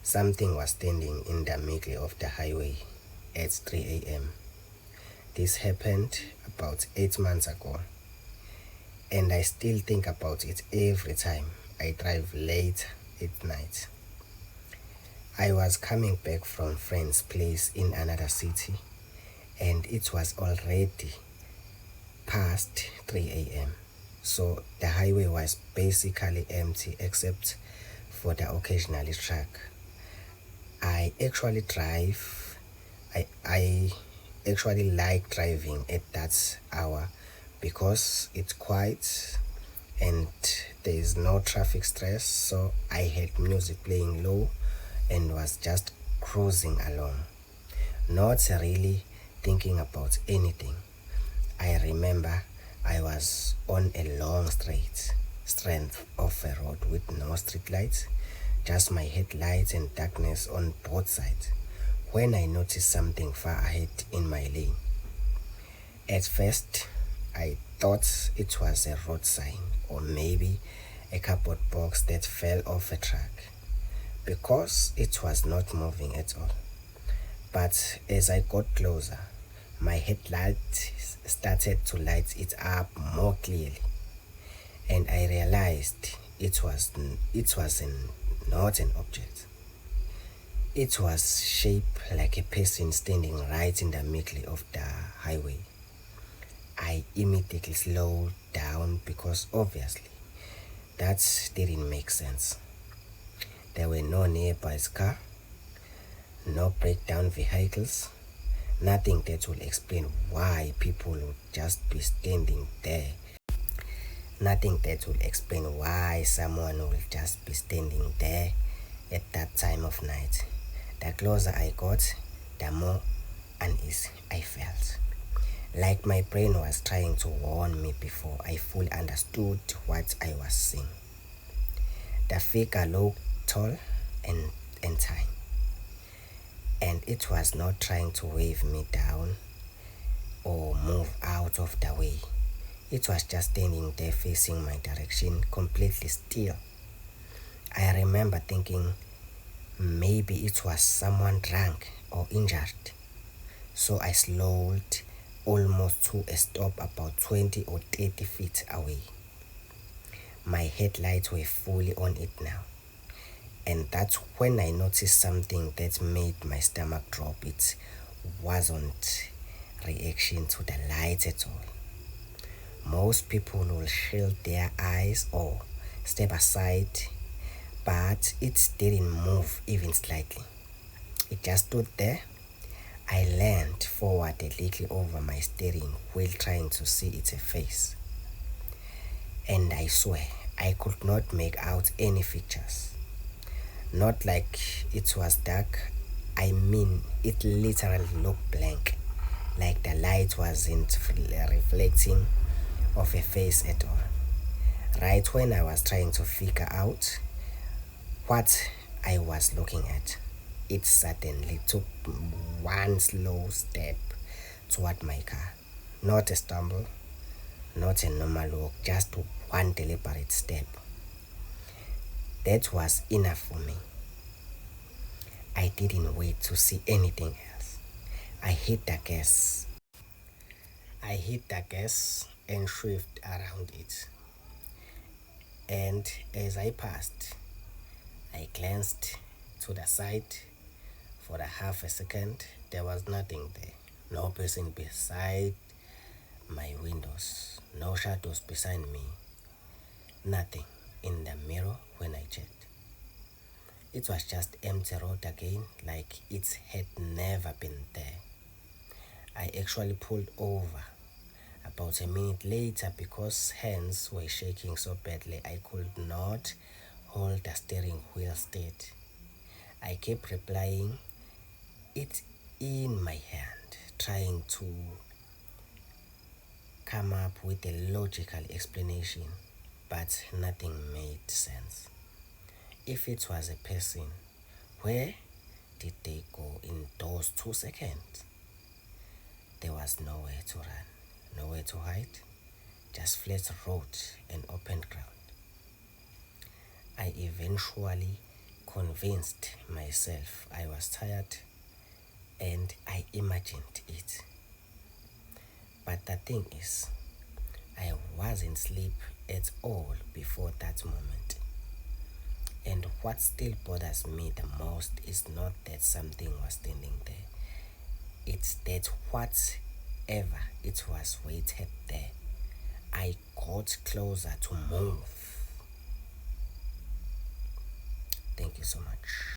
Something was standing in the middle of the highway at 3 a.m. This happened about 8 months ago, and I still think about it every time I drive late at night. I was coming back from friend's place in another city, and it was already past 3 a.m. So the highway was basically empty except for the occasional truck. I actually drive I actually like driving at that hour because it's quiet and there is no traffic stress, so I had music playing low and was just cruising along, not really thinking about anything. I remember I was on a long straight strength of a road with no street lights, just my headlights and darkness on both sides, when I noticed something far ahead in my lane. At first, I thought it was a road sign or maybe a cardboard box that fell off a truck because it was not moving at all. But as I got closer, my headlight started to light it up more clearly, and I realized not an object. It was shaped like a person standing right in the middle of the highway. I immediately slowed down because obviously that didn't make sense. There were no nearby cars, no breakdown vehicles, nothing that will explain why people would just be standing there. Nothing that will explain why someone will just be standing there at that time of night. The closer I got, the more uneasy I felt. Like my brain was trying to warn me before I fully understood what I was seeing. The figure looked tall and tiny, and it was not trying to wave me down or move out of the way. It was just standing there facing my direction, completely still. I remember thinking maybe it was someone drunk or injured. So I slowed almost to a stop about 20 or 30 feet away. My headlights were fully on it now. And that's when I noticed something that made my stomach drop. It wasn't reaction to the light at all. Most people will shield their eyes or step aside, but it didn't move even slightly. It just stood there. I leaned forward a little over my steering wheel trying to see its face. And I swear I could not make out any features. Not like it was dark, I mean it literally looked blank, like the light wasn't reflecting of a face at all. Right when I was trying to figure out what I was looking at, it suddenly took one slow step toward my car. Not a stumble, not a normal walk, just one deliberate step. That was enough for me. I didn't wait to see anything else. I hit the gas. I hit the gas and swerved around it. And as I passed, I glanced to the side for a half a second. There was nothing there. No person beside my windows. No shadows beside me. Nothing in the mirror when I checked. It was just empty road again, like it had never been there. I actually pulled over about a minute later because hands were shaking so badly I could not hold the steering wheel straight. I kept replying it in my hand, trying to come up with a logical explanation, but nothing made sense. If it was a person, where did they go in those 2 seconds? There was nowhere to run, nowhere to hide, just flat road and open ground. I eventually convinced myself I was tired and I imagined it. But the thing is, I wasn't asleep at all before that moment. And what still bothers me the most is not that something was standing there. It's that whatever it was waited there. I got closer to move. Thank you so much.